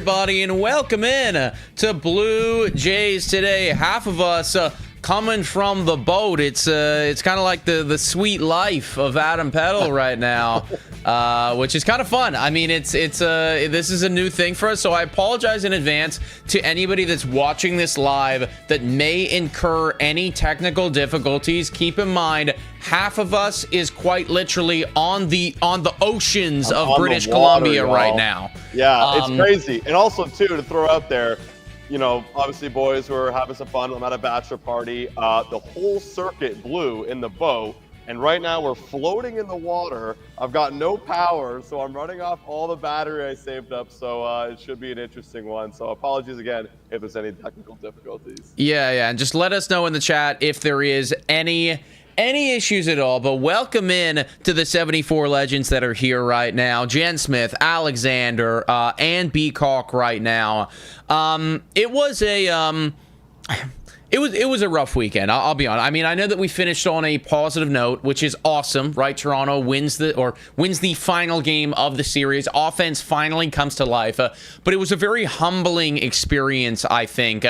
everybody, and welcome in to Blue Jays today. Half of us coming from the boat. It's kind of like the sweet life of Adam Peddle right now, which is kind of fun. I mean, this is a new thing for us, so I apologize in advance to anybody that's watching this live that may incur any technical difficulties. Keep in mind, half of us is quite literally on the oceans of British Columbia right now. Yeah, it's crazy. And also, too, to throw out there, you know, obviously, boys, we're having some fun. I'm at a bachelor party. The whole circuit blew in the boat, and right now we're floating in the water. I've got no power, so I'm running off all the battery I saved up, so it should be an interesting one. So apologies again if there's any technical difficulties. Yeah, and just let us know in the chat if there is any issues at all. But welcome in to the 74 legends that are here right now. Jen Smith, Alexander, and B. Calk right now. It was a rough weekend. I'll be honest. I mean, I know that we finished on a positive note, which is awesome, right? Toronto wins the final game of the series. Offense finally comes to life. But it was a very humbling experience, I think.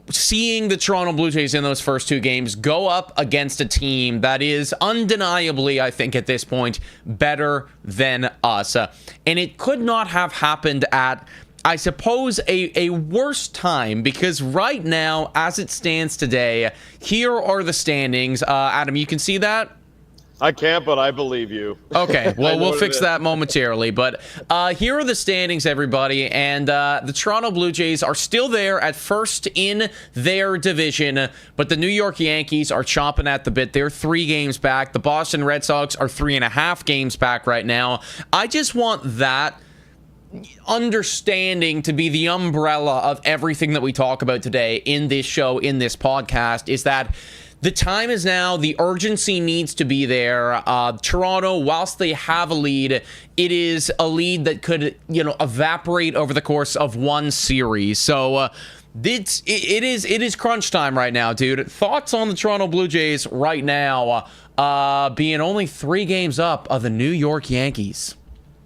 Seeing the Toronto Blue Jays in those first two games go up against a team that is undeniably, I think at this point, better than us. And it could not have happened at, I suppose, a worse time, because right now, as it stands today, here are the standings. Adam, you can see that? I can't, but I believe you. Okay, well, we'll fix that momentarily. But here are the standings, everybody. And the Toronto Blue Jays are still there at first in their division. But the New York Yankees are chomping at the bit. They're 3 games back. The Boston Red Sox are 3.5 games back right now. I just want that understanding to be the umbrella of everything that we talk about today in this show, in this podcast, is that the time is now. The urgency needs to be there. Toronto, whilst they have a lead, it is a lead that could, evaporate over the course of one series. So it is crunch time right now, dude. Thoughts on the Toronto Blue Jays right now, being only 3 games up of the New York Yankees?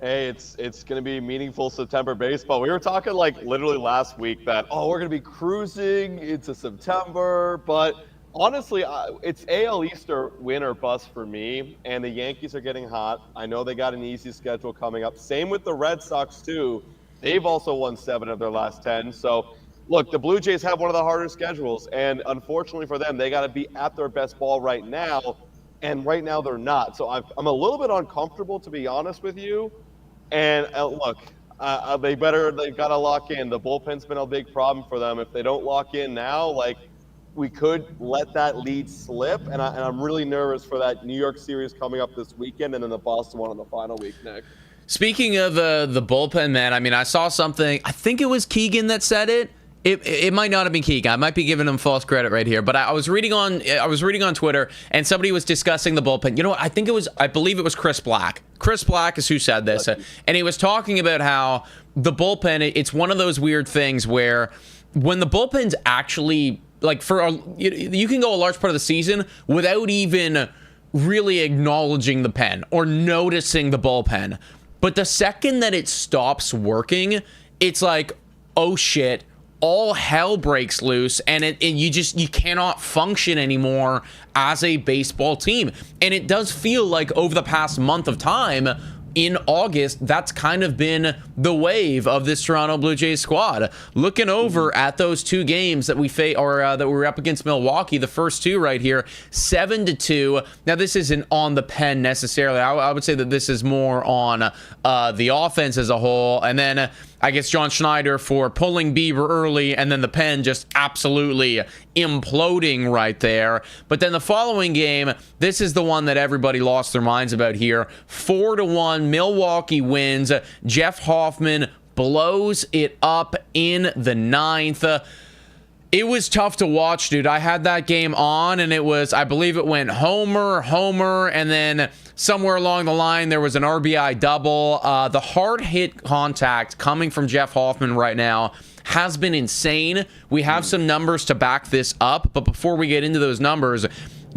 Hey, it's going to be meaningful September baseball. We were talking literally last week that, we're going to be cruising into September, but honestly, it's AL East or win or bust for me, and the Yankees are getting hot. I know they got an easy schedule coming up. Same with the Red Sox, too. They've also won 7 of their last 10. So, look, the Blue Jays have one of the harder schedules, and unfortunately for them, they got to be at their best ball right now, and right now they're not. So I'm a little bit uncomfortable, to be honest with you. And look, they've got to lock in. The bullpen's been a big problem for them. If they don't lock in now, we could let that lead slip, and I'm really nervous for that New York series coming up this weekend, and then the Boston one on the final week, Nick. Speaking of the bullpen, man, I mean, I saw something. I think it was Keegan that said it. It might not have been Keegan. I might be giving him false credit right here, but I was reading on Twitter, and somebody was discussing the bullpen. You know what? I believe it was Chris Black. Chris Black is who said this, and he was talking about how the bullpen. It's one of those weird things where when the bullpen's actually, you can go a large part of the season without even really acknowledging the pen or noticing the bullpen. But the second that it stops working, it's like, oh shit, all hell breaks loose, and you cannot function anymore as a baseball team. And it does feel like over the past month of time, in August, that's kind of been the wave of this Toronto Blue Jays squad. Looking over at those 2 games that that we were up against Milwaukee, the first 2 right here, 7-2. Now, this isn't on the pen necessarily. I would say that this is more on the offense as a whole. And then I guess John Schneider for pulling Bieber early, and then the pen just absolutely imploding right there. But then the following game, this is the one that everybody lost their minds about here. 4-1, Milwaukee wins. Jeff Hoffman blows it up in the 9th. It was tough to watch, dude. I had that game on, and I believe it went homer, and then somewhere along the line, there was an RBI double. The hard hit contact coming from Jeff Hoffman right now has been insane. We have some numbers to back this up, but before we get into those numbers,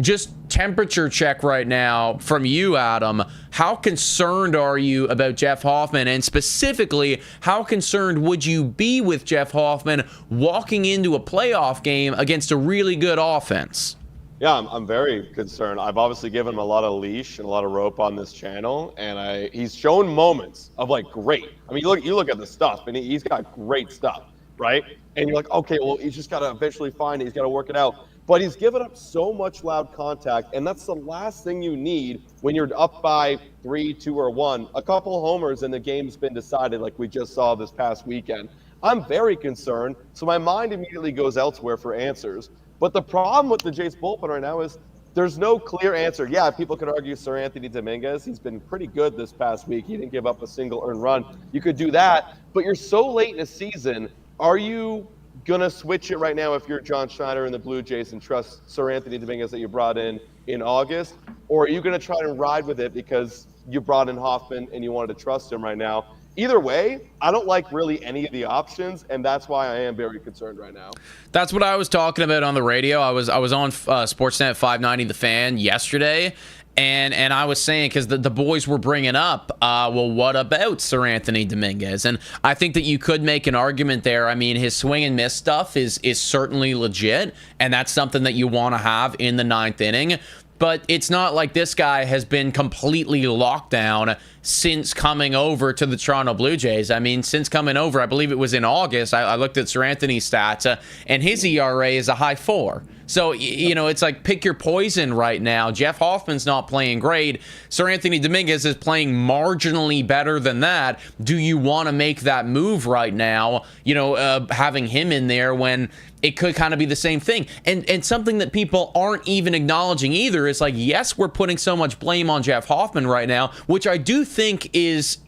just temperature check right now from you, Adam. How concerned are you about Jeff Hoffman? And specifically, how concerned would you be with Jeff Hoffman walking into a playoff game against a really good offense? Yeah, I'm very concerned. I've obviously given him a lot of leash and a lot of rope on this channel, and he's shown moments of like great. I mean, you look at the stuff, and he's got great stuff, right? And you're like, okay, well, he's just got to eventually find it. He's got to work it out. But he's given up so much loud contact, and that's the last thing you need when you're up by 3, 2, or 1. A couple homers and the game's been decided, like we just saw this past weekend. I'm very concerned, so my mind immediately goes elsewhere for answers. But the problem with the Jays bullpen right now is there's no clear answer. Yeah, people could argue Seranthony Dominguez. He's been pretty good this past week. He didn't give up a single earned run. You could do that, but you're so late in the season. Are you going to switch it right now if you're John Schneider and the Blue Jays and trust Seranthony Dominguez that you brought in August? Or are you going to try and ride with it because you brought in Hoffman and you wanted to trust him right now? Either way, I don't like really any of the options, and that's why I am very concerned right now. That's what I was talking about on the radio. I was on Sportsnet 590 The Fan yesterday, and I was saying, because the boys were bringing up, well, what about Seranthony Dominguez? And I think that you could make an argument there. I mean, his swing and miss stuff is certainly legit, and that's something that you want to have in the 9th inning. But it's not like this guy has been completely locked down since coming over to the Toronto Blue Jays. I mean, since coming over, I believe it was in August, I looked at Seranthony's stats, and his ERA is a high 4. So, you know, it's like pick your poison right now. Jeff Hoffman's not playing great. Seranthony Dominguez is playing marginally better than that. Do you want to make that move right now, you know, having him in there when it could kind of be the same thing? And something that people aren't even acknowledging either is like, yes, we're putting so much blame on Jeff Hoffman right now, which I do think is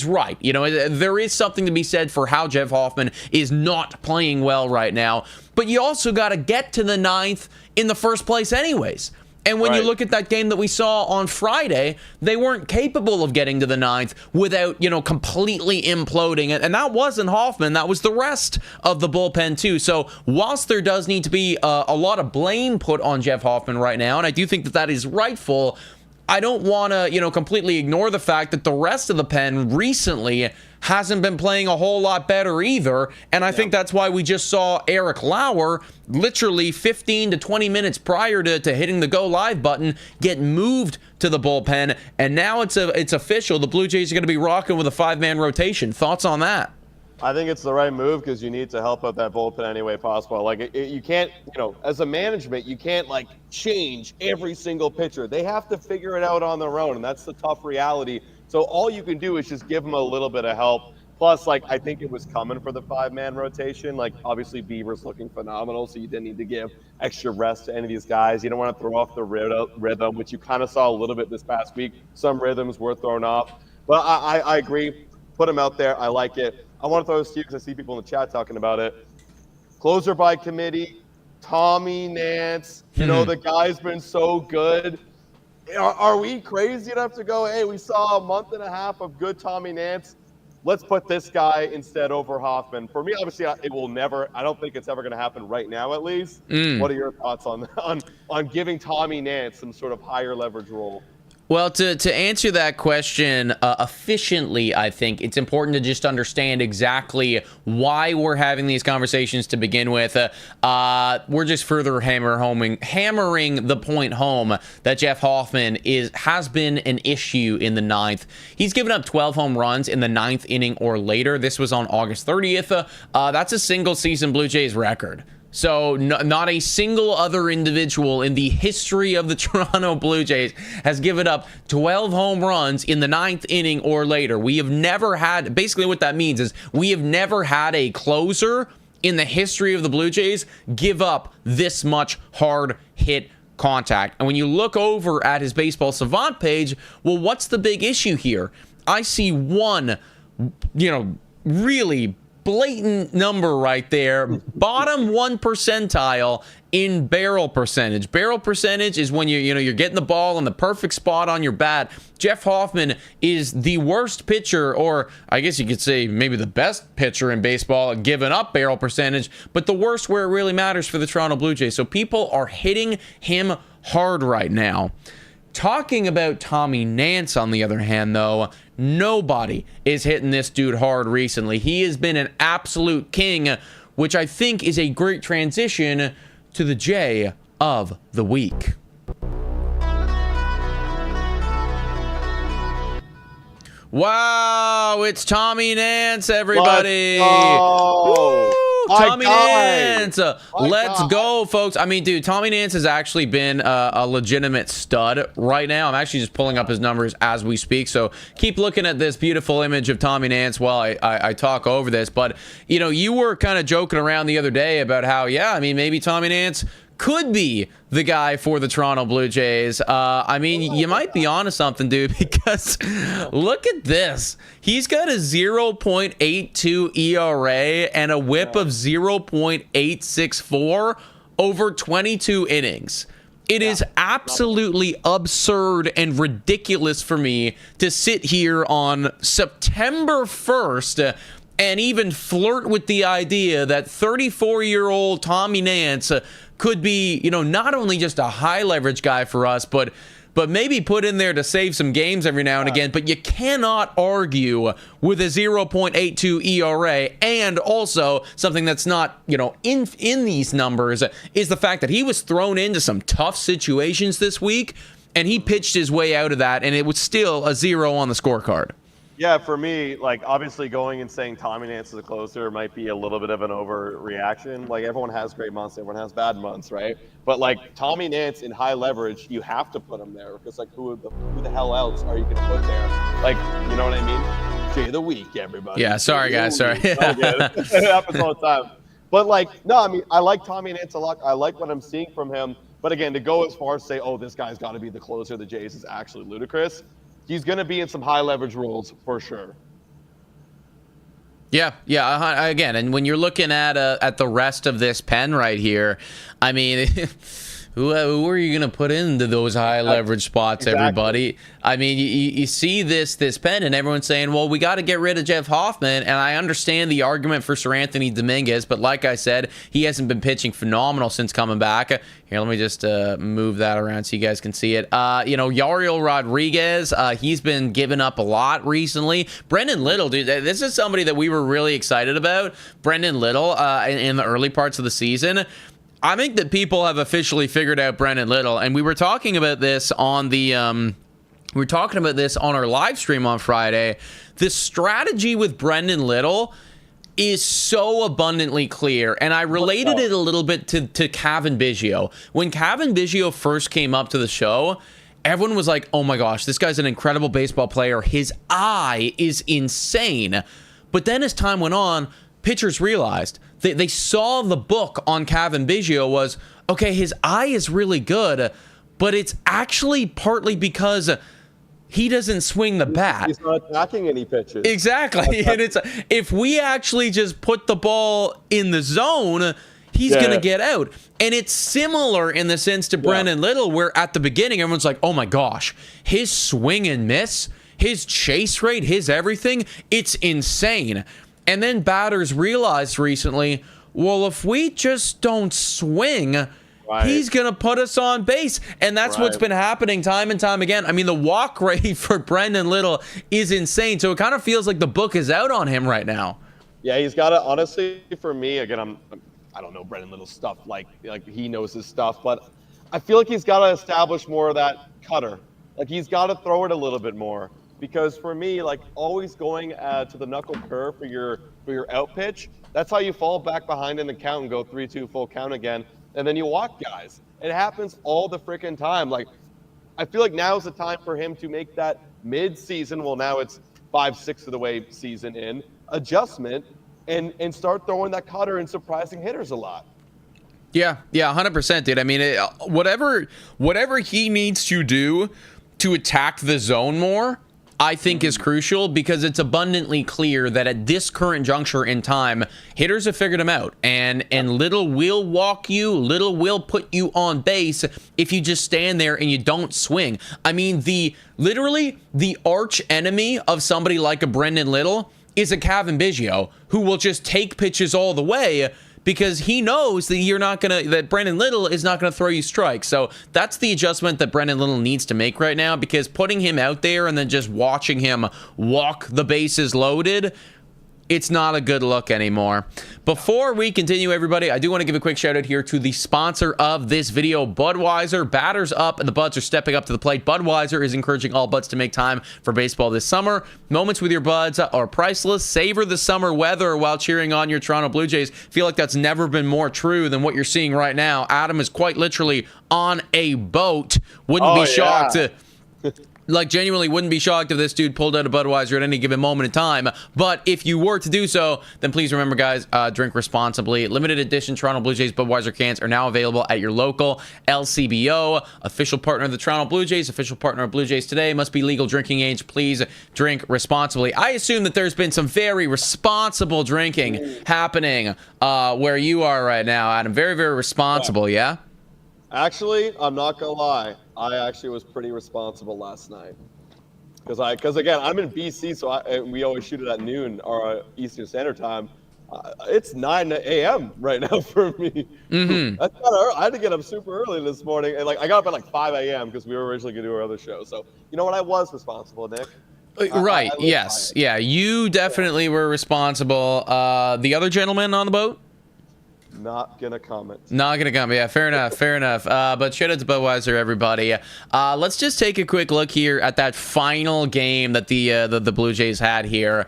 right. You know, there is something to be said for how Jeff Hoffman is not playing well right now, but you also got to get to the 9th in the first place anyways. And when you look at that game that we saw on Friday, they weren't capable of getting to the 9th without, you know, completely imploding. And that wasn't Hoffman. That was the rest of the bullpen, too. So whilst there does need to be a lot of blame put on Jeff Hoffman right now, and I do think that that is rightful, I don't want to, you know, completely ignore the fact that the rest of the pen recently hasn't been playing a whole lot better either. And I think that's why we just saw Eric Lauer literally 15 to 20 minutes prior to hitting the go live button get moved to the bullpen. And now it's official. The Blue Jays are going to be rocking with a 5-man rotation. Thoughts on that? I think it's the right move because you need to help out that bullpen any way possible. Like, you can't, you know, as a management, you can't, like, change every single pitcher. They have to figure it out on their own, and that's the tough reality. So all you can do is just give them a little bit of help. Plus, like, I think it was coming for the 5-man rotation. Like, obviously, Bieber's looking phenomenal, so you didn't need to give extra rest to any of these guys. You don't want to throw off the rhythm, which you kind of saw a little bit this past week. Some rhythms were thrown off. But I agree. Put them out there. I like it. I want to throw this to you because I see people in the chat talking about it. Closer by committee, Tommy Nance. You know, the guy's been so good. Are we crazy enough to go, hey, we saw a month and a half of good Tommy Nance. Let's put this guy instead over Hoffman. For me, obviously, it will never. I don't think it's ever going to happen right now, at least. What are your thoughts on giving Tommy Nance some sort of higher leverage role? Well, to answer that question efficiently, I think it's important to just understand exactly why we're having these conversations to begin with. We're just further hammering the point home that Jeff Hoffman has been an issue in the 9th. He's given up 12 home runs in the 9th inning or later. This was on August 30th. That's a single-season Blue Jays record. So not a single other individual in the history of the Toronto Blue Jays has given up 12 home runs in the 9th inning or later. We have never had, basically what that means is we have never had a closer in the history of the Blue Jays give up this much hard hit contact. And when you look over at his Baseball Savant page, well, what's the big issue here? I see one, you know, really blatant number right there. Bottom 1 percentile in barrel percentage. Barrel percentage is when you're getting the ball in the perfect spot on your bat. Jeff Hoffman is the worst pitcher, or I guess you could say maybe the best pitcher in baseball at giving up barrel percentage, but the worst where it really matters for the Toronto Blue Jays. So people are hitting him hard right now. Talking about Tommy Nance, on the other hand, though, nobody is hitting this dude hard recently. He has been an absolute king, which I think is a great transition to the J of the week. Wow, it's Tommy Nance, everybody. Woo! Tommy Nance. Let's go, folks. I mean, dude, Tommy Nance has actually been a legitimate stud right now. I'm actually just pulling up his numbers as we speak. So keep looking at this beautiful image of Tommy Nance while I talk over this. But, you know, you were kind of joking around the other day about how, yeah, I mean, maybe Tommy Nance could be the guy for the Toronto Blue Jays. I mean, you might be onto something, dude, because look at this. He's got a 0.82 ERA and a whip of 0.864 over 22 innings. It is absolutely absurd and ridiculous for me to sit here on September 1st and even flirt with the idea that 34-year-old Tommy Nance could be, you know, not only just a high leverage guy for us, but maybe put in there to save some games every now and again. But you cannot argue with a 0.82 ERA. And also something that's not, you know, in these numbers is the fact that he was thrown into some tough situations this week and he pitched his way out of that, and it was still a 0 on the scorecard. Yeah, for me, like, obviously going and saying Tommy Nance is a closer might be a little bit of an overreaction. Like, everyone has great months, everyone has bad months, right? But, like, Tommy Nance in high leverage, you have to put him there because, like, who the hell else are you going to put there? Like, you know what I mean? J of the week, everybody. Yeah, sorry, guys, sorry. It happens all the time. But, like, no, I mean, I like Tommy Nance a lot. I like what I'm seeing from him. But, again, to go as far as say, oh, this guy's got to be the closer of the Jays is actually ludicrous. He's going to be in some high leverage roles for sure. Yeah. Again, and when you're looking at the rest of this pen right here, I mean, who are you going to put into those high leverage spots, exactly. Everybody? I mean, you see this pen, and everyone's saying, well, we got to get rid of Jeff Hoffman, and I understand the argument for Sir Anthony Dominguez, but like I said, he hasn't been pitching phenomenal since coming back. Here, let me just move that around so you guys can see it. You know, Yariel Rodriguez, he's been giving up a lot recently. Brendan Little, dude, this is somebody that we were really excited about. Brendan Little in the early parts of the season. I think that people have officially figured out Brendan Little, and we were talking about this on the we were talking about this on our live stream on Friday. The strategy with Brendan Little is so abundantly clear, and I related it a little bit to Cavan Biggio. When Cavan Biggio first came up to the show, everyone was like, oh my gosh, this guy's an incredible baseball player. His eye is insane. But then as time went on, pitchers realized they saw the book on Cavan Biggio was, okay, his eye is really good, but it's actually partly because he doesn't swing the bat. He's not attacking any pitches. Exactly. And it's if we actually just put the ball in the zone, he's going to get out. And it's similar in the sense to Brendan Little, where at the beginning, everyone's like, oh my gosh, his swing and miss, his chase rate, his everything, it's insane. And then batters realized recently, well, if we just don't swing, he's going to put us on base. And that's what's been happening time and time again. I mean, the walk rate for Brendan Little is insane. So it kind of feels like the book is out on him right now. Yeah, he's got to, honestly, for me, again, I don't know Brendan Little's stuff like he knows his stuff, but I feel like he's got to establish more of that cutter. Like, he's got to throw it a little bit more. Because for me, like, always going to the knuckle curve for your out pitch, that's how you fall back behind in the count and go 3-2 full count again, and then you walk guys. It happens all the freaking time. Like, I feel like now is the time for him to make that mid-season, well, now it's 5/6 of the way season in, adjustment, and start throwing that cutter and surprising hitters a lot. Yeah, 100%, dude. I mean, whatever he needs to do to attack the zone more, I think is crucial, because it's abundantly clear that at this current juncture in time, hitters have figured him out, and Little will walk you, Little will put you on base if you just stand there and you don't swing. I mean, literally the arch enemy of somebody like a Brendan Little is a Cavan Biggio, who will just take pitches all the way because he knows that that Brandon Little is not gonna throw you strikes. So that's the adjustment that Brandon Little needs to make right now, because putting him out there and then just watching him walk the bases loaded, it's not a good look anymore. Before we continue, everybody, I do want to give a quick shout out here to the sponsor of this video, Budweiser. Batters up and the Buds are stepping up to the plate. Budweiser is encouraging all Buds to make time for baseball this summer. Moments with your Buds are priceless. Savor the summer weather while cheering on your Toronto Blue Jays. Feel like that's never been more true than what you're seeing right now. Adam is quite literally on a boat. Wouldn't be shocked like, genuinely wouldn't be shocked if this dude pulled out a Budweiser at any given moment in time. But if you were to do so, then please remember, guys, drink responsibly. Limited edition Toronto Blue Jays Budweiser cans are now available at your local LCBO. Official partner of the Toronto Blue Jays, official partner of Blue Jays Today. Must be legal drinking age. Please drink responsibly. I assume that there's been some very responsible drinking happening where you are right now, Adam. Very, very responsible, yeah? Actually, I'm not gonna lie. I actually was pretty responsible last night, because again, I'm in BC, so we always shoot it at noon or Eastern Standard Time. It's 9 a.m. right now for me. Mm-hmm. That's kind of early. I had to get up super early this morning, and I got up at 5 a.m. because we were originally gonna do our other show. So you know what? I was responsible, Nick. Right. Yes. Yeah. You definitely were responsible. The other gentleman on the boat? Not gonna comment. Not gonna comment. Yeah, fair enough. Fair enough. But shout out to Budweiser, everybody. Let's just take a quick look here at that final game that the Blue Jays had here.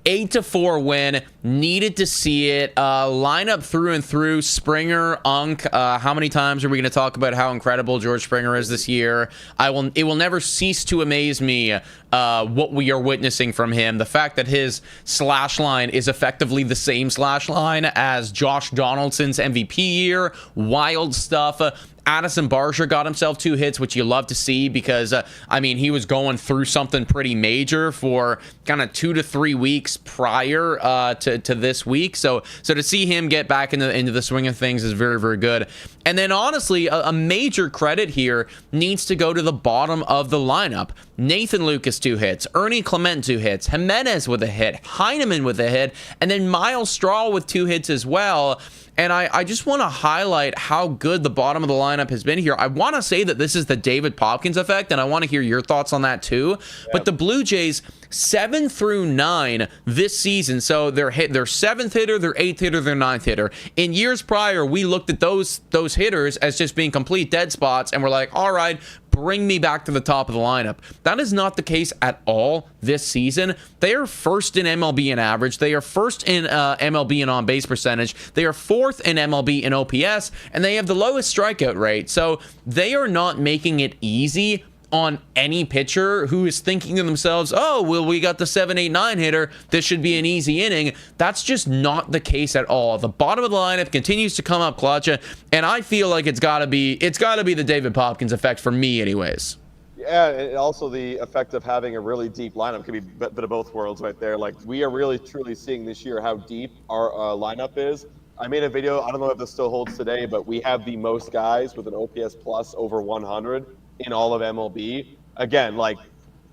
8-4 win. Needed to see it. Lineup through and through. Springer, Unk. How many times are we going to talk about how incredible George Springer is this year? It will never cease to amaze me what we are witnessing from him. The fact that his slash line is effectively the same slash line as Josh Donaldson's MVP year. Wild stuff. Addison Barcia got himself 2 hits, which you love to see, because I mean, he was going through something pretty major for kind of 2 to 3 weeks prior to this week. So to see him get back into the swing of things is very, very good. And then honestly, a major credit here needs to go to the bottom of the lineup. Nathan Lucas 2 hits, Ernie Clement 2 hits, Jimenez with a hit, Heineman with a hit, and then Miles Straw with 2 hits as well. And I just want to highlight how good the bottom of the lineup has been here. I want to say that this is the David Popkins effect, and I want to hear your thoughts on that too. Yeah. But the Blue Jays, 7 through 9 this season, so their 7th hitter, their 8th hitter, their 9th hitter. In years prior, we looked at those hitters as just being complete dead spots, and we're like, all right, bring me back to the top of the lineup. That is not the case at all this season. They are first in MLB in average. They are first in MLB in on-base percentage. They are 4th in MLB in OPS, and they have the lowest strikeout rate. So they are not making it easy on any pitcher who is thinking to themselves, oh, well, we got the 7, 8, 9 hitter. This should be an easy inning. That's just not the case at all. The bottom of the lineup continues to come up clutch, and I feel like it's got to be the David Popkins effect for me anyways. Yeah, and also the effect of having a really deep lineup could be a bit of both worlds right there. Like, we are really, truly seeing this year how deep our lineup is. I made a video, I don't know if this still holds today, but we have the most guys with an OPS plus over 100 in all of MLB. Again, like,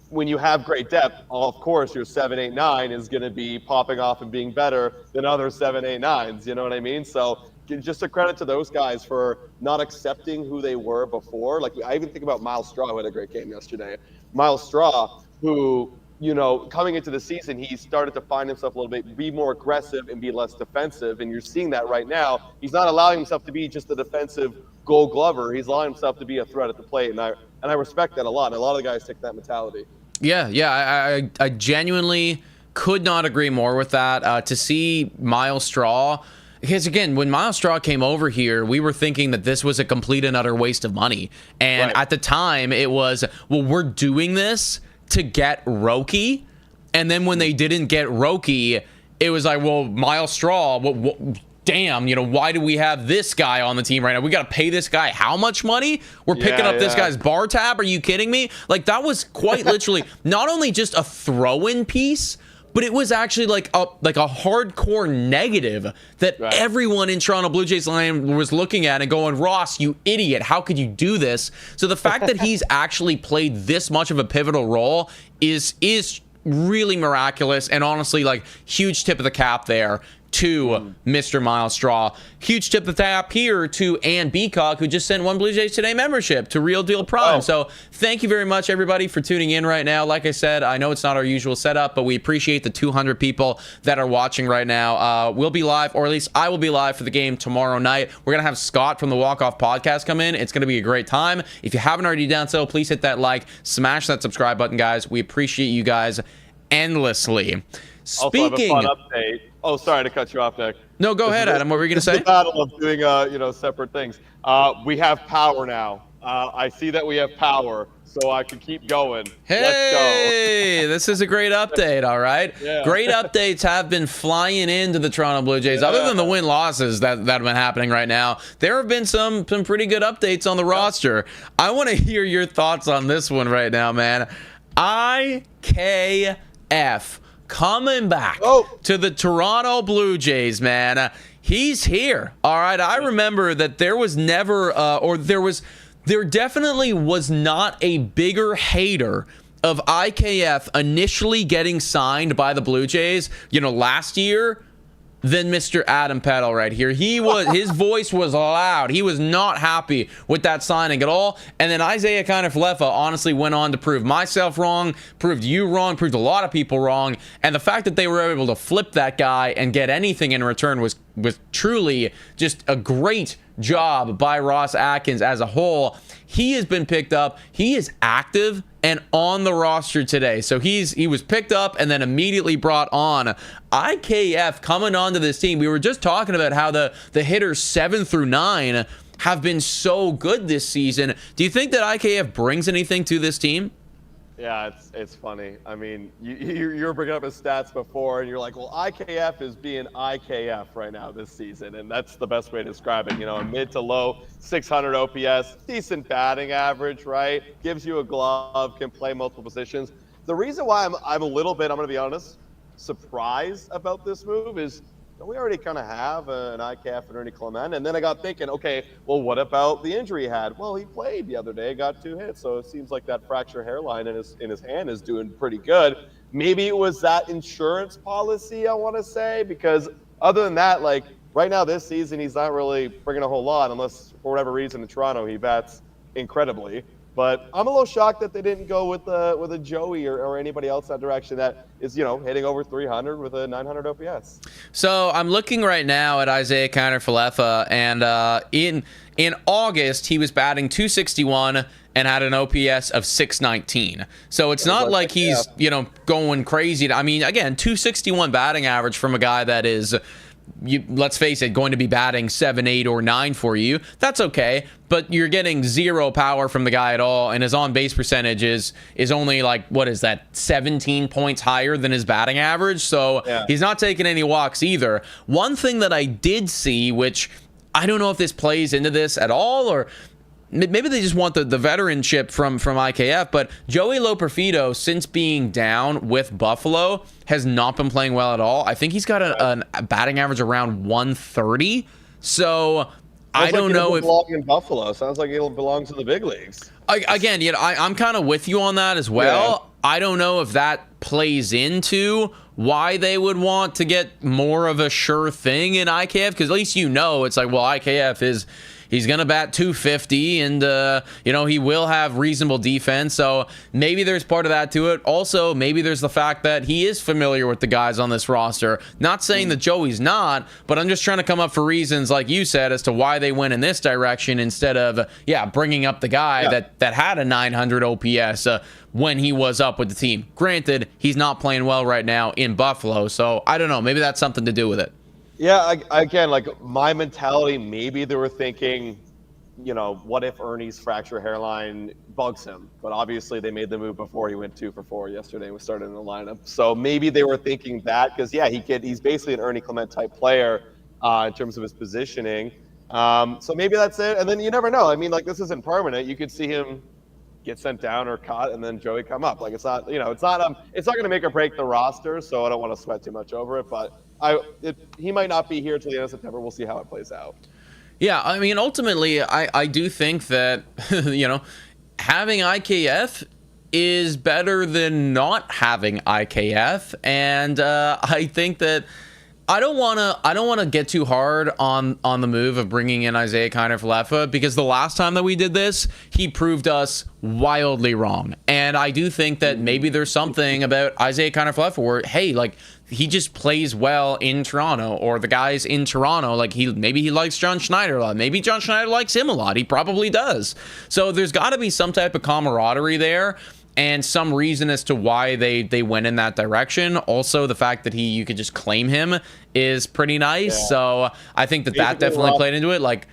when you have great depth, of course your 7, 8, 9 is going to be popping off and being better than other 7, 8, 9s. You know what I mean? So just a credit to those guys for not accepting who they were before. Like, I even think about Miles Straw, who had a great game yesterday. Miles Straw, who, you know, coming into the season, he started to find himself a little bit, be more aggressive and be less defensive. And you're seeing that right now. He's not allowing himself to be just a defensive Gold Glover. He's allowing himself to be a threat at the plate. And I respect that a lot. And a lot of the guys take that mentality. Yeah. I genuinely could not agree more with that. To see Miles Straw, because again, when Miles Straw came over here, we were thinking that this was a complete and utter waste of money. And at the time, it was, well, we're doing this to get Roki. And then when they didn't get Roki, it was like, well, Miles Straw, damn, you know, why do we have this guy on the team right now? We got to pay this guy how much money? We're picking up this guy's bar tab? Are you kidding me? Like, that was quite literally not only just a throw-in piece, but it was actually like a hardcore negative that everyone in Toronto Blue Jays land was looking at and going, Ross, you idiot, how could you do this? So the fact that he's actually played this much of a pivotal role is really miraculous, and honestly, like, huge tip of the cap there to Mr. Miles Straw. Huge tip of the tap here to Ann Beacock, who just sent one Blue Jays Today membership to Real Deal Prime. So thank you very much, everybody, for tuning in right now. Like I said, I know it's not our usual setup, but we appreciate the 200 people that are watching right now. We'll be live, or at least I will be live for the game tomorrow night. We're going to have Scott from the Walk Off Podcast come in. It's going to be a great time. If you haven't already done so, please hit that like, smash that subscribe button, guys. We appreciate you guys endlessly. Speaking, also have a fun update. Oh, sorry to cut you off, Nick. No, go ahead, Adam. What were you going to say? The battle of doing, separate things. We have power now. I see that we have power, so I can keep going. Hey, let's go. This is a great update. All right, yeah. Great updates have been flying into the Toronto Blue Jays. Other than the win losses that have been happening right now, there have been some pretty good updates on the roster. I want to hear your thoughts on this one right now, man. IKF. Coming back to the Toronto Blue Jays, man. He's here. All right. I remember that there was never, there definitely was not a bigger hater of IKF initially getting signed by the Blue Jays, last year, than Mr. Adam Peddle right here. His voice was loud. He was not happy with that signing at all. And then Isiah Kiner-Falefa honestly went on to prove myself wrong, proved you wrong, proved a lot of people wrong. And the fact that they were able to flip that guy and get anything in return was truly just a great job by Ross Atkins as a whole. He has been picked up. He is active and on the roster today. So he was picked up and then immediately brought on. IKF coming onto this team. We were just talking about how the hitters 7 through 9 have been so good this season. Do you think that IKF brings anything to this team? Yeah, it's funny. I mean, you were bringing up his stats before, and you're like, well, IKF is being IKF right now this season, and that's the best way to describe it. A mid to low 600 OPS, decent batting average, right? Gives you a glove, can play multiple positions. The reason why I'm a little bit, I'm going to be honest, surprised about this move is we already kind of have an IKF and Ernie Clement. And then I got thinking, okay, well, what about the injury he had? Well, he played the other day, got 2 hits. So it seems like that fracture hairline in his hand is doing pretty good. Maybe it was that insurance policy, I want to say, because other than that, like right now this season, he's not really bringing a whole lot unless for whatever reason in Toronto he bats incredibly. But I'm a little shocked that they didn't go with a Joey or anybody else that direction that is, hitting over 300 with a 900 OPS. So I'm looking right now at Isiah Kiner-Falefa, and in August he was batting .261 and had an OPS of .619. So it's not like he's going crazy. I mean, again, .261 batting average from a guy that is, let's face it, going to be batting 7, 8, or 9 for you. That's okay, but you're getting zero power from the guy at all, and his on-base percentage is only like, 17 points higher than his batting average, so he's not taking any walks either. One thing that I did see, which I don't know if this plays into this at all, or maybe they just want the veteranship from IKF, but Joey Loperfido, since being down with Buffalo, has not been playing well at all. I think he's got a batting average around 130. So I don't know if belong in Buffalo. Sounds like he'll belong to the big leagues. Again, I'm kind of with you on that as well. Yeah. I don't know if that plays into why they would want to get more of a sure thing in IKF, because at least it's like, well, IKF he's going to bat 250, and, he will have reasonable defense. So maybe there's part of that to it. Also, maybe there's the fact that he is familiar with the guys on this roster. Not saying that Joey's not, but I'm just trying to come up for reasons, like you said, as to why they went in this direction instead of, bringing up the guy that had a 900 OPS when he was up with the team. Granted, he's not playing well right now in Buffalo, so I don't know. Maybe that's something to do with it. Yeah, again, like my mentality, maybe they were thinking, what if Ernie's fracture hairline bugs him? But obviously they made the move before he went 2 for 4 yesterday and was started in the lineup. So maybe they were thinking that because, he's basically an Ernie Clement type player in terms of his positioning. So maybe that's it. And then you never know. I mean, like this isn't permanent. You could see him get sent down or cut and then Joey come up. Like it's not going to make or break the roster. So I don't want to sweat too much over it, but he might not be here until the end of September. We'll see how it plays out. Yeah, I mean, ultimately, I do think that, having IKF is better than not having IKF. And I think that I don't want to get too hard on the move of bringing in Isiah Kiner-Falefa, because the last time that we did this, he proved us wildly wrong. And I do think that maybe there's something about Isiah Kiner-Falefa where, hey, like, he just plays well in Toronto, or the guys in Toronto, like, maybe he likes John Schneider a lot. Maybe John Schneider likes him a lot. He probably does. So there's got to be some type of camaraderie there, and some reason as to why they went in that direction. Also, the fact that you could just claim him is pretty nice. Yeah. So I think that definitely played into it. Like,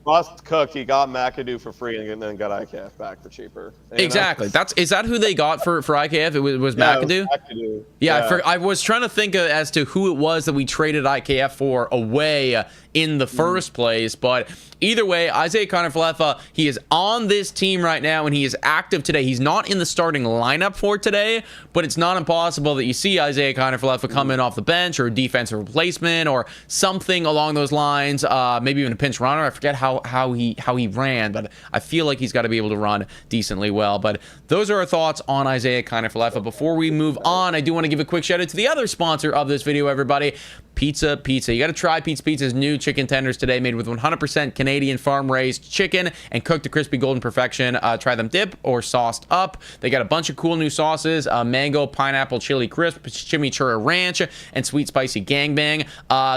Ross cooked. He got McAdoo for free and then got IKF back for cheaper. Exactly. Is that who they got for IKF? It was McAdoo? It was McAdoo. Yeah. I was trying to think as to who it was that we traded IKF for away in the first place. But either way, Isiah Kiner-Falefa, he is on this team right now, and he is active today. He's not in the starting lineup for today, but it's not impossible that you see Isiah Kiner-Falefa come in off the bench, or a defensive replacement, or something along those lines. Maybe even a pinch runner. I forget how he ran, but I feel like he's got to be able to run decently well. But those are our thoughts on Isiah Kiner-Falefa. Before we move on, I do want to give a quick shout out to the other sponsor of this video, everybody. Pizza. You got to try Pizza's new chicken tenders today, made with 100% Canadian farm-raised chicken and cooked to crispy golden perfection. Try them dip or sauced up. They got a bunch of cool new sauces: mango, pineapple, chili crisp, chimichurri ranch, and sweet spicy gangbang.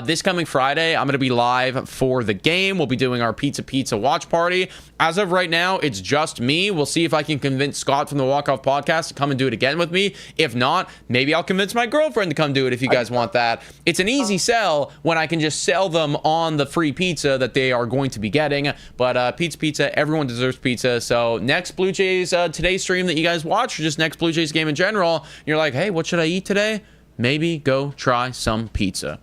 This coming Friday, I'm going to be live for the game. We'll be doing our pizza watch party. As of right now, it's just me. We'll see if I can convince Scott from the Walk Off Podcast to come and do it again with me. If not, maybe I'll convince my girlfriend to come do it if you guys want that. It's an easy sell when I can just sell them on the free pizza that they are going to be getting. But pizza, everyone deserves pizza. So next Blue Jays today's stream that you guys watch, or just next Blue Jays game in general, you're like, hey, what should I eat today? Maybe go try some pizza.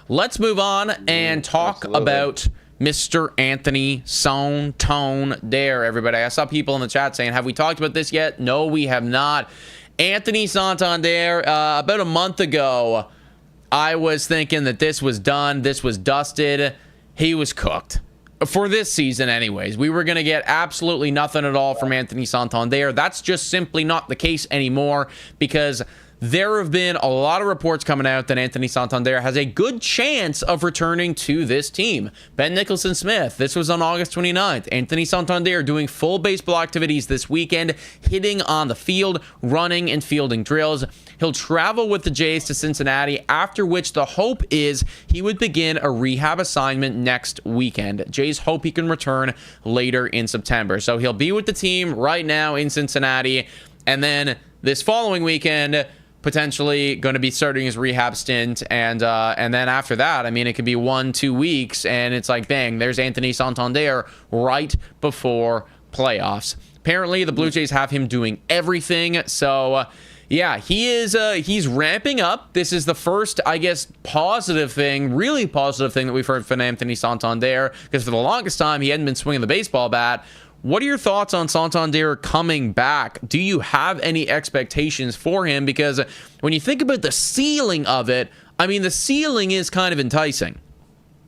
Let's move on and talk about Mr. Anthony Santander, everybody. I saw people in the chat saying, have we talked about this yet? No, we have not. Anthony Santander, about a month ago, I was thinking that this was done. This was dusted. He was cooked. For this season, anyways. We were going to get absolutely nothing at all from Anthony Santander. That's just simply not the case anymore, because there have been a lot of reports coming out that Anthony Santander has a good chance of returning to this team. Ben Nicholson-Smith, this was on August 29th. Anthony Santander doing full baseball activities this weekend, hitting on the field, running and fielding drills. He'll travel with the Jays to Cincinnati, after which the hope is he would begin a rehab assignment next weekend. Jays hope he can return later in September. So he'll be with the team right now in Cincinnati, and then this following weekend, potentially going to be starting his rehab stint, and then after that, I mean, it could be 1-2 weeks, and it's like, bang, there's Anthony Santander right before playoffs. Apparently, the Blue Jays have him doing everything, so yeah, he's ramping up. This is the first, I guess, really positive thing that we've heard from Anthony Santander, because for the longest time, he hadn't been swinging the baseball bat. What are your thoughts on Santander coming back? Do you have any expectations for him? Because when you think about the ceiling of it, I mean, the ceiling is kind of enticing.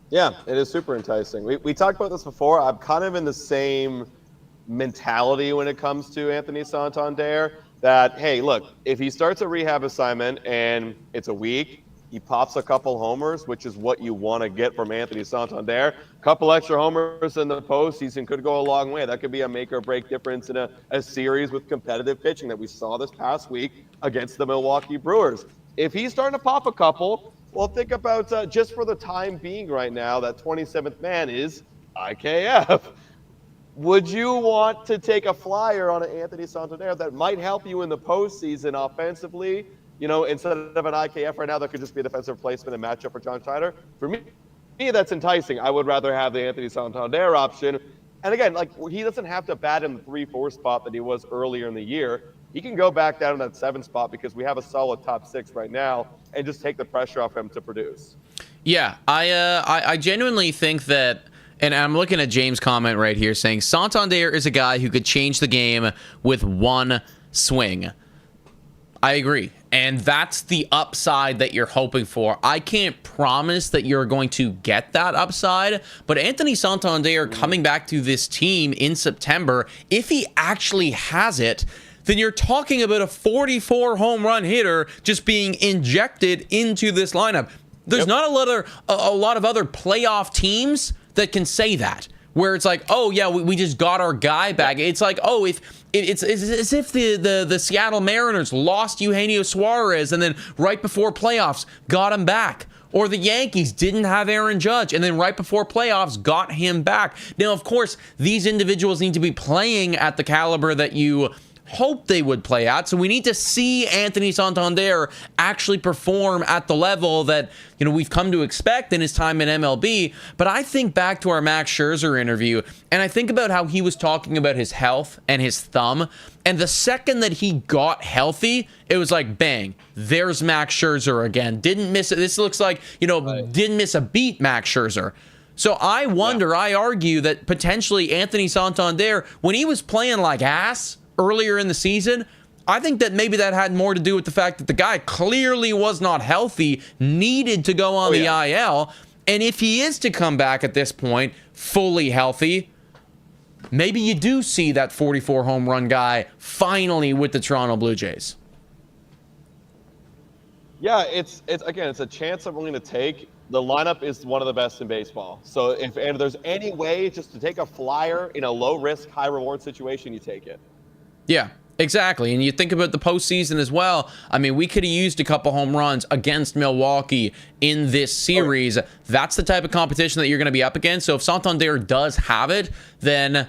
Yeah, it is super enticing. We talked about this before. I'm kind of in the same mentality when it comes to Anthony Santander, that, hey, look, if he starts a rehab assignment and it's a week, he pops a couple homers, which is what you want to get from Anthony Santander. A couple extra homers in the postseason could go a long way. That could be a make or break difference in a series with competitive pitching that we saw this past week against the Milwaukee Brewers. If he's starting to pop a couple, well, think about just for the time being right now, that 27th man is IKF. Would you want to take a flyer on an Anthony Santander that might help you in the postseason offensively? You know, instead of an IKF right now, that could just be a defensive replacement and matchup for John Schneider. For me, that's enticing. I would rather have the Anthony Santander option. And again, like, he doesn't have to bat in the 3-4 spot that he was earlier in the year. He can go back down in that 7 spot, because we have a solid top 6 right now, and just take the pressure off him to produce. Yeah, I genuinely think that, and I'm looking at James' comment right here saying Santander is a guy who could change the game with one swing. I agree. And that's the upside that you're hoping for. I can't promise that you're going to get that upside, but Anthony Santander coming back to this team in September, if he actually has it, then you're talking about a 44 home run hitter just being injected into this lineup. There's not a lot of other playoff teams that can say that, where it's like, oh yeah, we just got our guy back. It's like, oh, if it's as if the Seattle Mariners lost Eugenio Suarez and then right before playoffs got him back. Or the Yankees didn't have Aaron Judge and then right before playoffs got him back. Now, of course, these individuals need to be playing at the caliber that you hope they would play at. So we need to see Anthony Santander actually perform at the level that, you know, we've come to expect in his time in MLB. But I think back to our Max Scherzer interview, and I think about how he was talking about his health and his thumb. And the second that he got healthy, it was like, bang, there's Max Scherzer again. Didn't miss it. This looks like, you know, didn't miss a beat, Max Scherzer. So I wonder, I argue that potentially Anthony Santander, when he was playing like ass earlier in the season, I think that maybe that had more to do with the fact that the guy clearly was not healthy, needed to go on the IL. And if he is to come back at this point fully healthy, maybe you do see that 44 home run guy finally with the Toronto Blue Jays. Yeah, it's a chance I'm willing to take. The lineup is one of the best in baseball. So if there's any way just to take a flyer in a low risk, high reward situation, you take it. Yeah, exactly. And you think about the postseason as well. I mean, we could have used a couple home runs against Milwaukee in this series. That's the type of competition that you're going to be up against. So if Santander does have it, then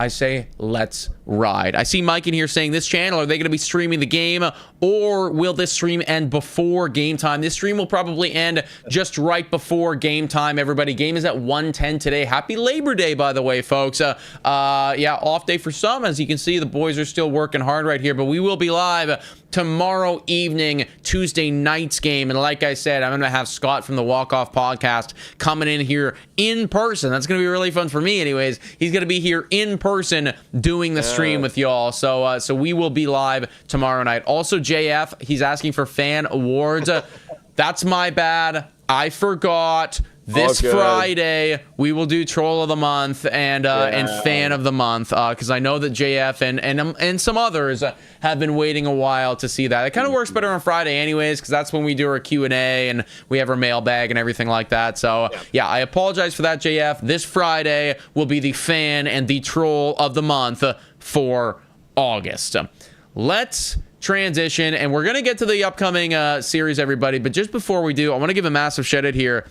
I say, let's ride. I see Mike in here saying, this channel, are they going to be streaming the game, or will this stream end before game time? This stream will probably end just right before game time, everybody. Game is at 1:10 today. Happy Labor Day, by the way, folks. Yeah, off day for some. As you can see, the boys are still working hard right here, but we will be live tomorrow evening, Tuesday night's game. And like I said, I'm going to have Scott from the Walk-Off Podcast coming in here in person. That's going to be really fun for me anyways. He's going to be here in person doing the stream with y'all. So we will be live tomorrow night. Also, JF, he's asking for fan awards. That's my bad. I forgot. This Friday, we will do Troll of the Month and Fan of the Month, because I know that JF and some others have been waiting a while to see that. It kind of works better on Friday anyways, because that's when we do our Q&A and we have our mailbag and everything like that. So, yeah, I apologize for that, JF. This Friday will be the Fan and the Troll of the Month for August. Let's transition, and we're going to get to the upcoming series, everybody. But just before we do, I want to give a massive shout out here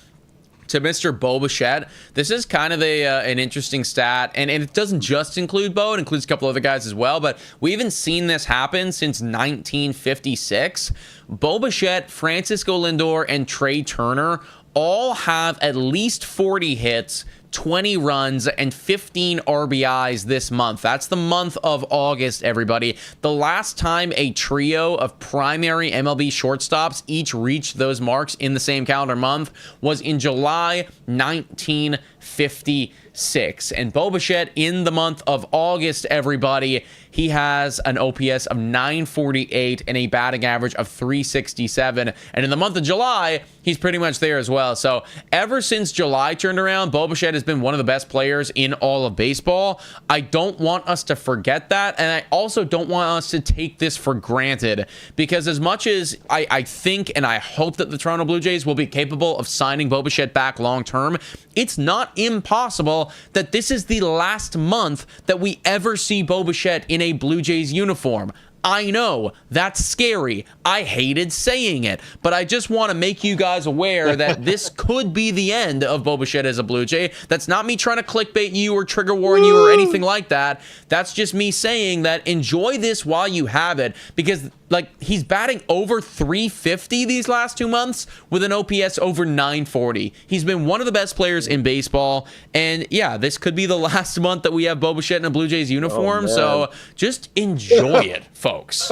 to Mr. Bo Bichette. This is kind of an interesting stat, and it doesn't just include Bo, it includes a couple other guys as well, but we haven't seen this happen since 1956. Bo Bichette, Francisco Lindor, and Trey Turner all have at least 40 hits, 20 runs, and 15 RBIs this month. That's the month of August, everybody. The last time a trio of primary MLB shortstops each reached those marks in the same calendar month was in July 1956. And Bo Bichette in the month of August, everybody, he has an OPS of 948 and a batting average of 367. And in the month of July, he's pretty much there as well. So ever since July turned around, Bo Bichette has been one of the best players in all of baseball. I don't want us to forget that. And I also don't want us to take this for granted, because as much as I think and I hope that the Toronto Blue Jays will be capable of signing Bo Bichette back long term, it's not impossible that this is the last month that we ever see Bo Bichette in a Blue Jays uniform. I know, that's scary. I hated saying it, but I just want to make you guys aware that this could be the end of Bo Bichette as a Blue Jay. That's not me trying to clickbait you or trigger warn you or anything like that. That's just me saying that enjoy this while you have it, because like he's batting over 350 these last 2 months with an OPS over 940. He's been one of the best players in baseball, and yeah, this could be the last month that we have Bo Bichette in a Blue Jays uniform. So just enjoy it, folks.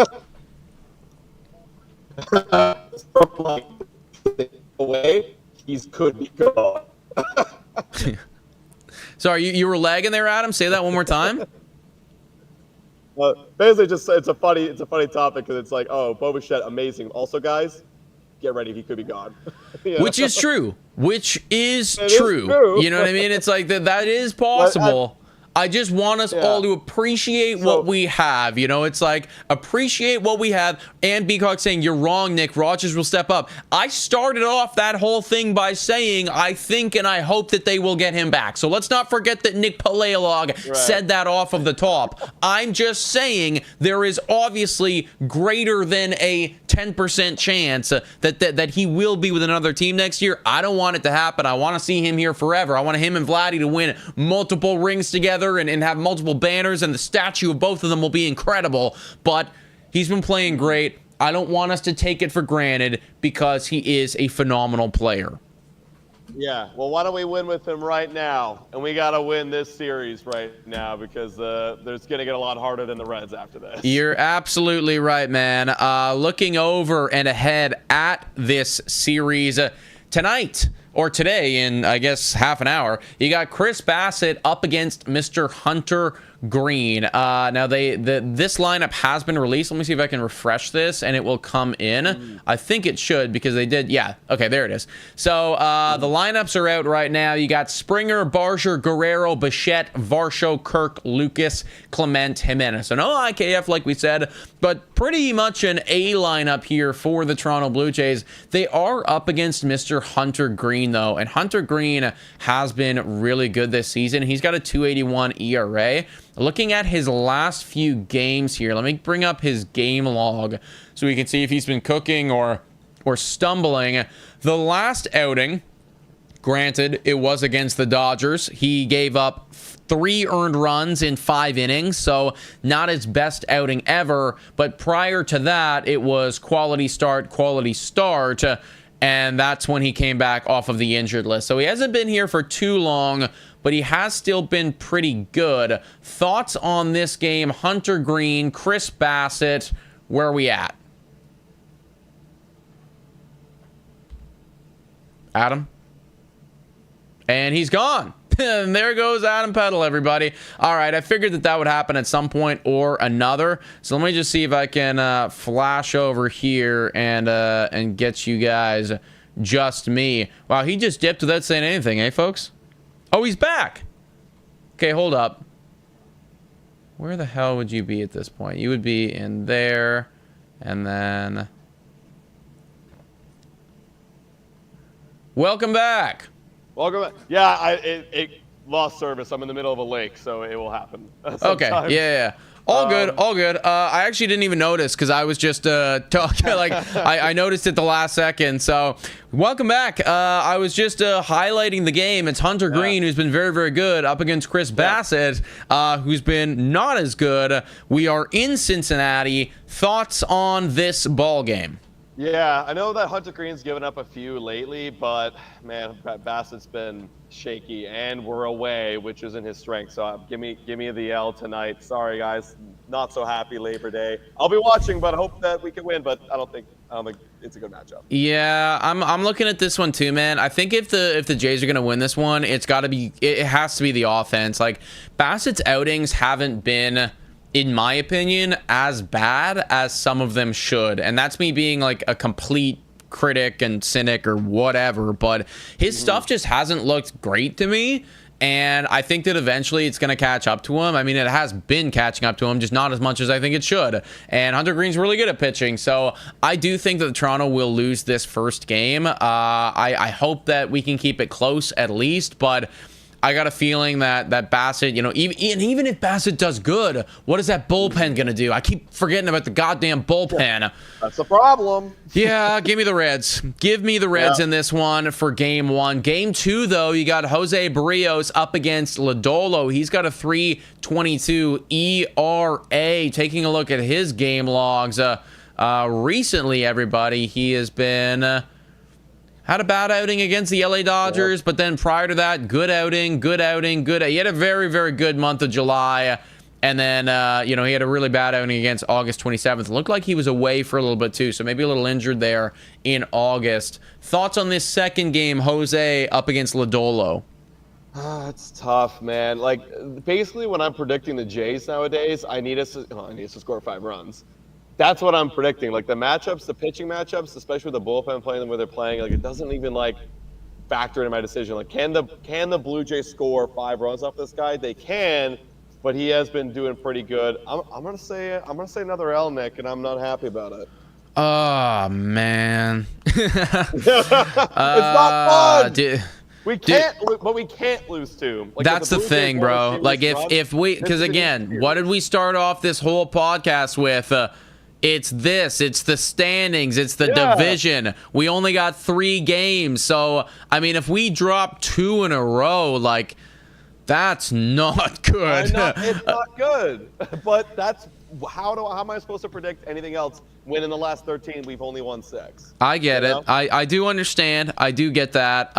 Away, he's could be gone. Sorry, you were lagging there, Adam. Say that one more time. Basically, just it's a funny topic, because it's like, oh, Bo Bichette, amazing. Also, guys, get ready, he could be gone. Which is true. Which is true. You know what I mean? It's like that is possible. I just want us all to appreciate what we have. You know, it's like, appreciate what we have. And Beacock saying, you're wrong, Nick. Rogers will step up. I started off that whole thing by saying, I think and I hope that they will get him back. So let's not forget that Nick Paleolog said that off of the top. I'm just saying there is obviously greater than a 10% chance that he will be with another team next year. I don't want it to happen. I want to see him here forever. I want him and Vladdy to win multiple rings together and have multiple banners, and the statue of both of them will be incredible. But he's been playing great. I don't want us to take it for granted because he is a phenomenal player. Yeah, well, why don't we win with him right now? And we got to win this series right now because there's going to get a lot harder than the Reds after this. You're absolutely right, man. Looking over and ahead at this series tonight, or today in, I guess, half an hour, you got Chris Bassitt up against Mr. Hunter Green. Now, this lineup has been released. Let me see if I can refresh this, and it will come in. I think it should, because they did. Yeah, okay, there it is. So, the lineups are out right now. You got Springer, Barger, Guerrero, Bichette, Varsho, Kirk, Lucas, Clement, Jimenez. So, no IKF, like we said, but pretty much an A lineup here for the Toronto Blue Jays. They are up against Mr. Hunter Green, though, and Hunter Green has been really good this season. He's got a 2.81 ERA. Looking at his last few games here, let me bring up his game log so we can see if he's been cooking or stumbling. The last outing, granted, it was against the Dodgers. He gave up 3 earned runs in 5 innings, so not his best outing ever. But prior to that, it was quality start, and that's when he came back off of the injured list. So he hasn't been here for too long, but he has still been pretty good. Thoughts on this game? Hunter Green, Chris Bassitt, where are we at? Adam? And he's gone. And there goes Adam Peddle, everybody. All right, I figured that would happen at some point or another. So let me just see if I can flash over here and get you guys just me. Wow, he just dipped without saying anything, eh, folks? Oh, he's back. Okay, hold up. Where the hell would you be at this point? You would be in there, and then... Welcome back. Welcome back. Yeah, it lost service. I'm in the middle of a lake, so it will happen. Okay, yeah. All good. I actually didn't even notice because I was just talking. Like I noticed it the last second. So welcome back. I was just highlighting the game. It's Hunter Green, who's been very, very good, up against Chris Bassitt, who's been not as good. We are in Cincinnati. Thoughts on this ball game? Yeah, I know that Hunter Green's given up a few lately, but man, Bassett's been shaky, and we're away, which isn't his strength. So give me the L tonight. Sorry, guys, not so happy Labor Day. I'll be watching, but I hope that we can win. But I don't think it's a good matchup. Yeah, I'm looking at this one too, man. I think if the Jays are gonna win this one, it has to be the offense. Like Bassett's outings haven't been, in my opinion, as bad as some of them should. And that's me being like a complete critic and cynic or whatever, but his stuff just hasn't looked great to me. And I think that eventually it's going to catch up to him. I mean, it has been catching up to him, just not as much as I think it should. And Hunter Green's really good at pitching. So I do think that Toronto will lose this first game. I hope that we can keep it close at least, but I got a feeling that Bassitt, even if Bassitt does good, what is that bullpen going to do? I keep forgetting about the goddamn bullpen. That's the problem. Yeah, give me the Reds. Give me the Reds in this one for game 1. Game 2, though, you got Jose Barrios up against Lodolo. He's got a 3.22 ERA. Taking a look at his game logs. Recently, everybody, he has been... had a bad outing against the LA Dodgers, but then prior to that, good outing. He had a very, very good month of July, and then, he had a really bad outing against August 27th. It looked like he was away for a little bit, too, so maybe a little injured there in August. Thoughts on this second game, Jose, up against Lodolo? It's tough, man. Like, basically, when I'm predicting the Jays nowadays, I need us to score 5 runs. That's what I'm predicting. Like the matchups, the pitching matchups, especially with the bullpen playing them where they're playing, like it doesn't even factor into my decision. Like, can the Blue Jays score 5 runs off this guy? They can, but he has been doing pretty good. I'm gonna say another L, Nick, and I'm not happy about it. Oh man, It's not fun. Dude. We can't lose to. Like, That's the thing, bro. Like if we, because again, what did we start off this whole podcast with? It's the standings, it's the division. We only got 3 games, so I mean, if we drop 2 in a row, like that's not good. It's not good, but that's how am I supposed to predict anything else when in the last 13 we've only won 6? I get it. I do understand. I do get that.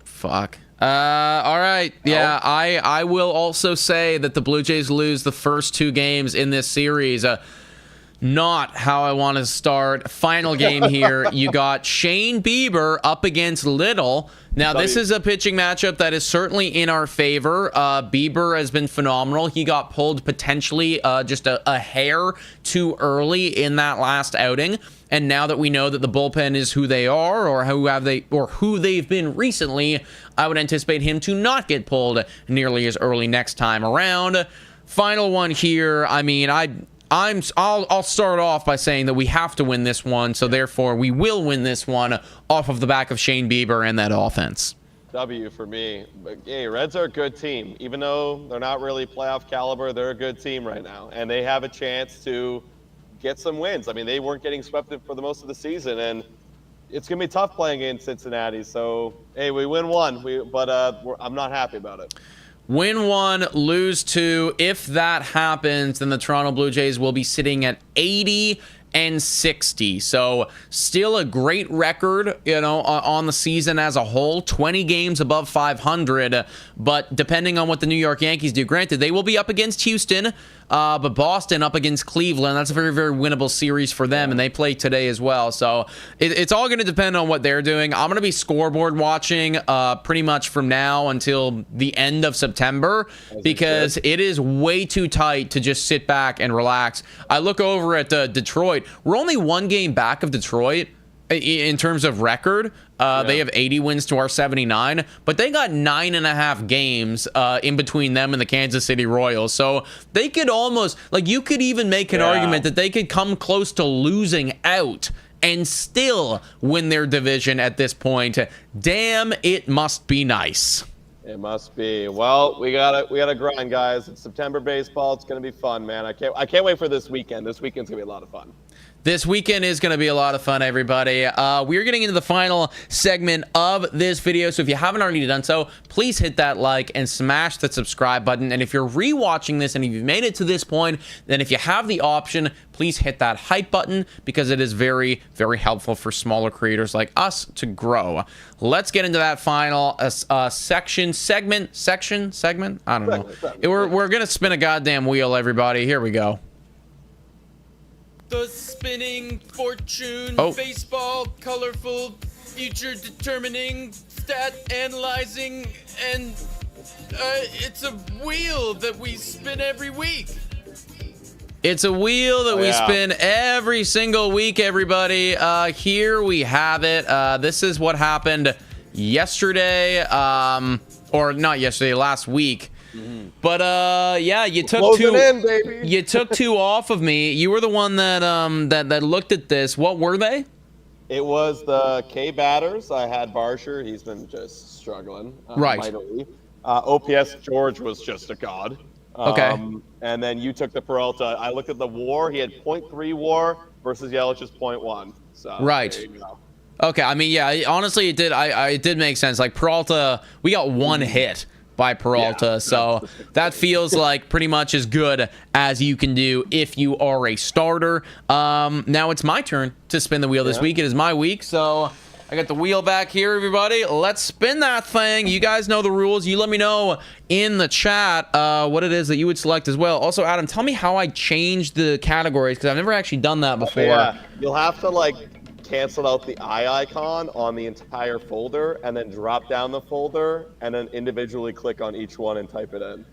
Fuck. All right. Yeah, I will also say that the Blue Jays lose the first 2 games in this series. Not how I want to start. Final game here. You got Shane Bieber up against Little. Now, this is a pitching matchup that is certainly in our favor. Bieber has been phenomenal. He got pulled potentially just a hair too early in that last outing. And now that we know that the bullpen is who they are, or who they've been recently, I would anticipate him to not get pulled nearly as early next time around. Final one here. I mean, I'll start off by saying that we have to win this one, so therefore we will win this one off of the back of Shane Bieber and that offense. W for me. But, hey, Reds are a good team. Even though they're not really playoff caliber, they're a good team right now, and they have a chance to get some wins. I mean, they weren't getting swept for the most of the season, and it's going to be tough playing in Cincinnati. So, hey, we win 1, but I'm not happy about it. Win 1, lose 2. If that happens, then the Toronto Blue Jays will be sitting at 80-60. So still a great record, on the season as a whole. 20 games above 500. But depending on what the New York Yankees do, granted, they will be up against Houston. But Boston up against Cleveland, that's a very, very winnable series for them, and they play today as well. So it's all going to depend on what they're doing. I'm going to be scoreboard watching pretty much from now until the end of September, because it is way too tight to just sit back and relax. I look over at Detroit. We're only 1 game back of Detroit in terms of record. They have 80 wins to our 79, but they got 9.5 games in between them and the Kansas City Royals. So they could almost, like, you could even make an argument that they could come close to losing out and still win their division at this point. Damn, it must be nice. It must be. Well, we gotta grind, guys. It's September baseball. It's gonna be fun, man. I can't wait for this weekend. This weekend's gonna be a lot of fun. This weekend is going to be a lot of fun, everybody. We're getting into the final segment of this video, so if you haven't already done so, please hit that like and smash the subscribe button. And if you're rewatching this and if you've made it to this point, then if you have the option, please hit that hype button, because it is very, very helpful for smaller creators like us to grow. Let's get into that final segment. I don't know. We're going to spin a goddamn wheel, everybody. Here we go. The spinning fortune, baseball, colorful, future determining, stat analyzing, and it's a wheel that we spin every week. It's a wheel that we spin every single week, everybody. Here we have it. This is what happened yesterday, or not yesterday, last week. But yeah, you took 2. Baby. You took 2 off of me. You were the one that that looked at this. What were they? It was the K batters. I had Barsher. He's been just struggling. Right. Mightily. OPS George was just a god. Okay. And then you took the Peralta. I looked at the WAR. He had 0.3 WAR versus Yelich's 0.1. So right. There you go. Okay. I mean, yeah. Honestly, it did. It did make sense. Like Peralta, we got 1 hit by Peralta, so that feels like pretty much as good as you can do if you are a starter. Now it's my turn to spin the wheel this week. It is my week, so I got the wheel back here, everybody. Let's spin that thing. You guys know the rules. You let me know in the chat what it is that you would select as well. Also, Adam, tell me how I changed the categories, because I've never actually done that before. Yeah, you'll have to cancel out the eye icon on the entire folder and then drop down the folder and then individually click on each one and type it in.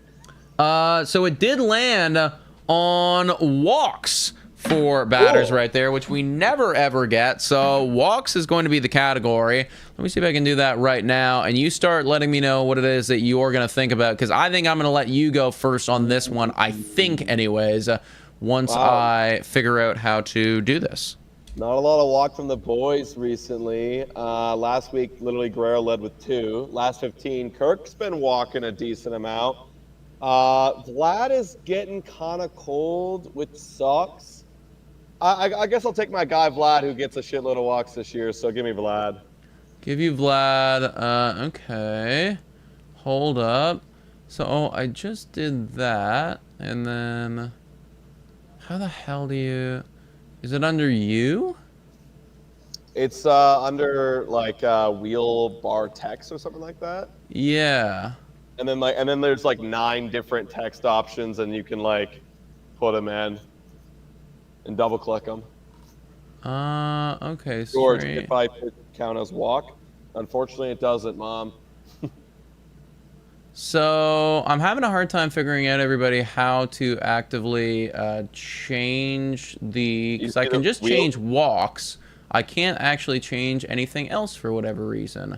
So it did land on walks for batters Cool. right there, which we never ever get. So walks is going to be the category. Let me see if I can do that right now. And you start letting me know what it is that you're going to think about, because I think I'm going to let you go first on this one, I think anyways, once I figure out how to do this. Not a lot of walk from the boys recently. Last week, literally Guerrero led with 2. Last 15, Kirk's been walking a decent amount. Vlad is getting kind of cold, which sucks. I guess I'll take my guy Vlad, who gets a shitload of walks this year, so give me Vlad. Give you Vlad. Okay. Hold up. So, I just did that, and then how the hell do you... Is it under you? It's under like wheel bar text or something like that. Yeah. And then there's like 9 different text options, and you can like put them in and double click them. Okay. George, Sweet. if I count as walk, unfortunately it doesn't, Mom. So I'm having a hard time figuring out, everybody, how to actively change the, because I can just change walks. I can't actually change anything else for whatever reason.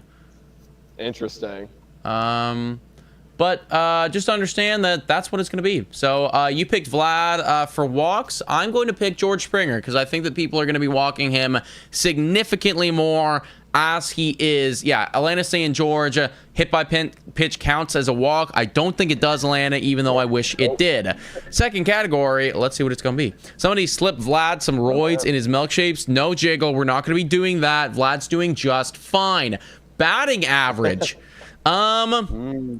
Interesting. But just understand that that's what it's going to be. So you picked Vlad for walks. I'm going to pick George Springer because I think that people are going to be walking him significantly more as he is. Yeah, Atlanta saying George, hit by pitch counts as a walk. I don't think it does, Atlanta, even though I wish it did. Second category, let's see what it's going to be. Somebody slipped Vlad some roids in his milkshakes. No jiggle. We're not going to be doing that. Vlad's doing just fine. Batting average. Batting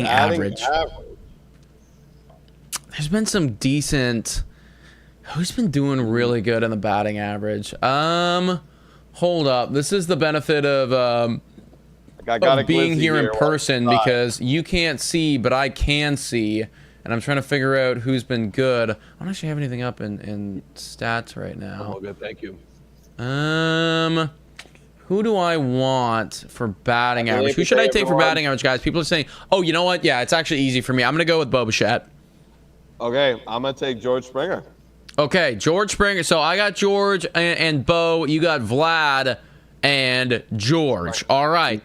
average. There's been some decent... Who's been doing really good in the batting average? Hold up. This is the benefit of being here in person, because you can't see, but I can see. And I'm trying to figure out who's been good. I don't actually have anything up in stats right now. Oh, good. Thank you. Who do I want for batting average? Who should I take for batting average, guys? People are saying, oh, you know what? Yeah, it's actually easy for me. I'm going to go with Bo Bichette. Okay, I'm going to take George Springer. Okay, George Springer. So I got George and Bo. You got Vlad and George. All right.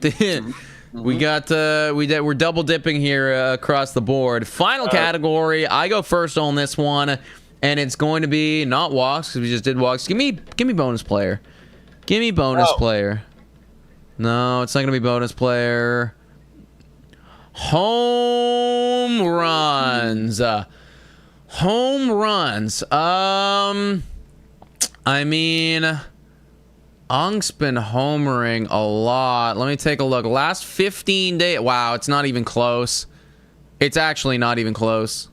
We got we're double dipping here across the board. Final category. I go first on this one, and it's going to be not walks, because we just did walks. Give me bonus player. Give me bonus player. No, it's not going to be bonus player. Home runs. Home runs. I mean, Unk's been homering a lot. Let me take a look. Last 15 days. Wow, it's not even close. It's actually not even close.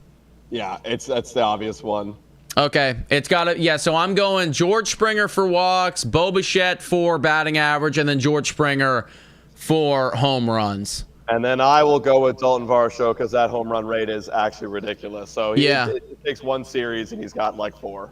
Yeah, that's the obvious one. Okay, it's got it. Yeah, so I'm going George Springer for walks, Bo Bichette for batting average, and then George Springer for home runs. And then I will go with Dalton Varsho, because that home run rate is actually ridiculous. So it takes one series and he's got like 4.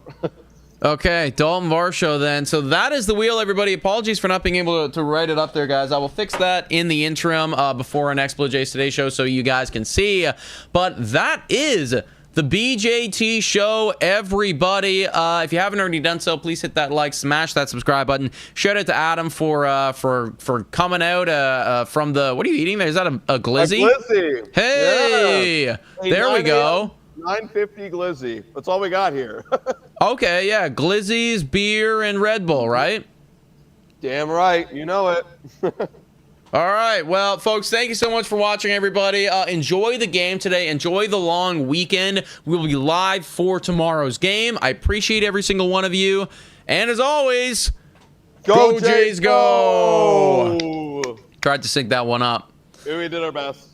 Okay, Dalton Varsho then. So that is the wheel, everybody. Apologies for not being able to write it up there, guys. I will fix that in the interim before our next Blue Jays Today show so you guys can see. But that is the BJT show, everybody. If you haven't already done so, please hit that like, smash that subscribe button. Shout out to Adam for coming out from the... What are you eating there? Is that a glizzy? A glizzy. Hey! Yeah. There we go. 950 glizzy. That's all we got here. Okay, yeah. Glizzies, beer, and Red Bull, right? Damn right. You know it. All right. Well, folks, thank you so much for watching, everybody. Enjoy the game today. Enjoy the long weekend. We'll be live for tomorrow's game. I appreciate every single one of you. And as always, go Jays, go! Tried to sync that one up. We did our best.